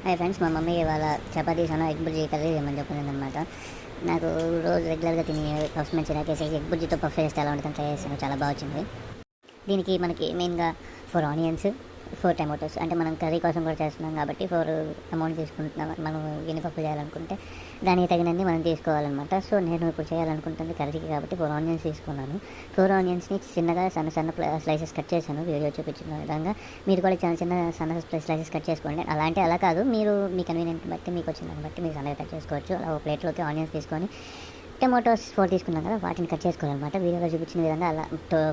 Hi friends, మా mummy ఇవాళ chapatis egg bhurji curry చేయమని చెప్పిందనమాట. నాకు రోజు రెగ్యులర్గా తిని పఫ్స్ మంచి నాకేసి ఎగ్ బుర్జీతో పఫ్ చేస్తే ఎలా ఉంటుందని ట్రై చేస్తాను. చాలా బాగా వచ్చింది. దీనికి మనకి మెయిన్గా 4 ఆనియన్స్, 4 టమాటోస్, అంటే మనం కర్రీ కోసం కూడా చేస్తున్నాం కాబట్టి 4 అమౌంట్ తీసుకుంటున్నాం. మనం ఎన్ని పప్పు చేయాలనుకుంటే దానికి తగినన్ని మనం తీసుకోవాలన్నమాట. సో నేను ఇప్పుడు చేయాలనుకుంటుంది కర్రీకి కాబట్టి 4 ఆనియన్స్ తీసుకున్నాను. 4 ఆనియన్స్ని చిన్నగా సన్న స్లైసెస్ కట్ చేశాను, వీడియో చూపించిన విధంగా. మీరు కూడా సన్న స్లైసెస్ కట్ చేసుకోండి. అలా కాదు, మీరు మీ కన్వీనియంట్ బట్టి, మీకు వచ్చిన దాన్ని బట్టి మీరు సన్నగా కట్ చేసుకోవచ్చు. అలా ఒక ప్లేట్లోకి ఆనియన్స్ తీసుకొని టమాటోస్ 4 తీసుకున్నాం కదా, వాటిని కట్ చేసుకోవాలన్నమాట. వీడియోలో చూపించిన విధంగా అలా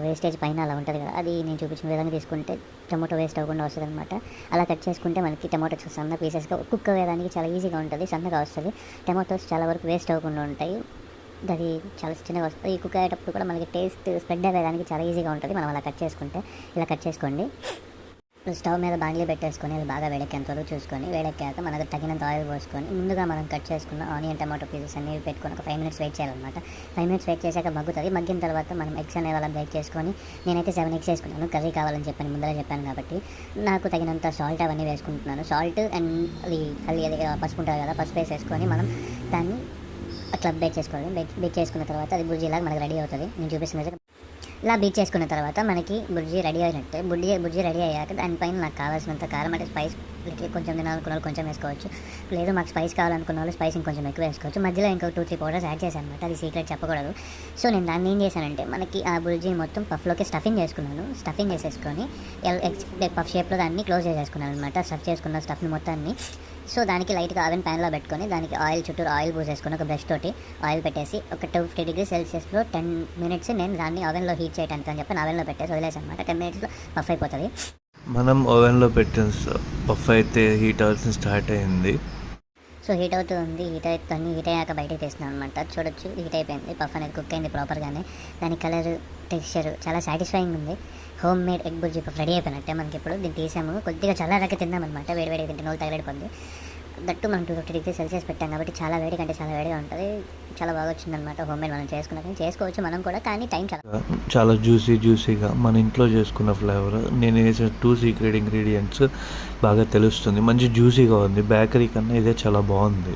వేస్టేజ్ పైన అలా ఉంటుంది కదా, అది నేను చూపించిన విధంగా తీసుకుంటే టమాటో వేస్ట్ అవ్వకుండా వస్తుంది అనమాట. అలా కట్ చేసుకుంటే మనకి టమాటోస్ సన్న పీసెస్గా కుక్ అయ్యేదానికి చాలా ఈజీగా ఉంటుంది, సన్నగా వస్తుంది. టమాటోస్ చాలా వరకు వేస్ట్ అవ్వకుండా ఉంటాయి. అది చాలా చిన్నగా వస్తుంది. ఈ కుక్ అయ్యేటప్పుడు కూడా మనకి టేస్ట్ స్ప్రెడ్ అయ్యేదానికి చాలా ఈజీగా ఉంటుంది మనం అలా కట్ చేసుకుంటే. ఇలా కట్ చేసుకోండి. స్టవ్ మీద బాండ్లీ పెట్టేసుకొని అది బాగా వేడెక్కేంత వరకు చూసుకొని, వేడెక్కాక మనకు తగినంత ఆయిల్ పోసుకొని ముందుగా మనం కట్ చేసుకున్న ఆనియన్ టమాటో పీసెస్ అన్ని పెట్టుకొని ఒక 5 మినిట్స్ వెయిట్ చేయాలన్నమాట. 5 మినిట్స్ వెయిట్ చేశాక మగ్గుతుంది. మగ్గిన తర్వాత మనం ఎగ్స్ అనే వాళ్ళని బ్రేక్ చేసుకొని, నేనైతే 7 ఎగ్స్ వేసుకున్నాను. కర్రీ కావాలని చెప్పాను, ముందరే చెప్పాను కాబట్టి. నాకు తగినంత సాల్ట్ అవన్నీ వేసుకుంటున్నాను. సాల్ట్ అండ్ అది పసుపు ఉంటుంది కదా, పసుపు వేసేసుకొని మనం దాన్ని అట్లా బేక్ చేసుకోవాలి. బేక్ చేసుకున్న తర్వాత అది బుర్జీలాగా మనకు రెడీ అవుతుంది. నేను చూపిస్తున్నది ఇలా బీట్ చేసుకున్న తర్వాత మనకి బుర్జీ రెడీ అయినట్టే. బుర్జీ రెడీ అయ్యాక దానిపైన నాకు కావాల్సినంత కారం, అంటే స్పైస్ కొంచెం తినాలనుకున్న వాళ్ళు కొంచెం వేసుకోవచ్చు, లేదు మాకు స్పైస్ కావాలనుకున్న వాళ్ళు స్పైస్ ఇంకొంచెం ఎక్కువ వేసుకోవచ్చు. మధ్యలో ఇంకో 2-3 పౌడర్స్ యాడ్ చేశాను అనమాట, అది సీక్రెట్ చెప్పకూడదు. సో నేను దాన్ని ఏం చేశానంటే, మనకి ఆ బుర్జీని మొత్తం పఫ్లోకి స్టఫింగ్ చేసుకున్నాను. స్టఫింగ్ చేసేసుకొని పఫ్ షేప్లో దాన్ని క్లోజ్ చేసేసుకున్నాను అనమాట. స్టఫ్ చేసుకున్న స్టఫ్ని మొత్తాన్ని. సో దానికి లైట్గా అవెన్ ప్యాన్లో పెట్టుకొని దానికి చుట్టూరు ఆయిల్ పూసేసుకొని ఒక బ్రష్ తోటి ఆయిల్ పెట్టేసి ఒక 250 degrees సెల్సియస్లో 10 మినిట్స్ నేను దాన్ని ఓవెన్లో హీట్ చేయడానికి అని చెప్పి ఓవెన్లో పెట్టేసి వదిలేసాను అనమాట. 10 మినిట్స్లో పఫ్ అయిపోతుంది. మనం ఓవెన్లో పెట్టిన పఫ్ అయితే హీట్ అవ్వాల్సిన స్టార్ట్ అయింది. సో హీట్ అవుతుంది. హీట్ అయ్యాక బయటకు తీస్తున్నాను అనమాట. చూడొచ్చు, హీట్ అయిపోయింది. పఫ్ అనేది కుక్ అయింది ప్రాపర్గానే. దాని కలర్, టెక్స్చర్ చాలా సాటిస్ఫైయింగ్ ఉంది. Home made egg bhurji puff ready అయిపోయినట్టే మనకి. ఇప్పుడు దీన్ని తీసాము, కొద్దిగా చల్లారాక తిందామన్నమాట. వేడిగా తింటే నోళ్ళు తగలడిపోద్ది. దట్టు మనం 250 degrees సెల్సియస్ పెట్టాం కాబట్టి చాలా వేడి కంటే చాలా వేడిగా ఉంటుంది. చాలా బాగా వచ్చిందనమాట. హోమ్ మేడ్ మనం చేసుకోవచ్చు మనం కూడా, కానీ టైం చాలా జ్యూసీగా మన ఇంట్లో చేసుకున్న ఫ్లేవర్. నేను వేసిన 2 సీక్రెట్ ఇంగ్రీడియంట్స్ బాగా తెలుస్తుంది. మంచి జ్యూసీగా ఉంది. బేకరీ కన్నా ఇదే చాలా బాగుంది.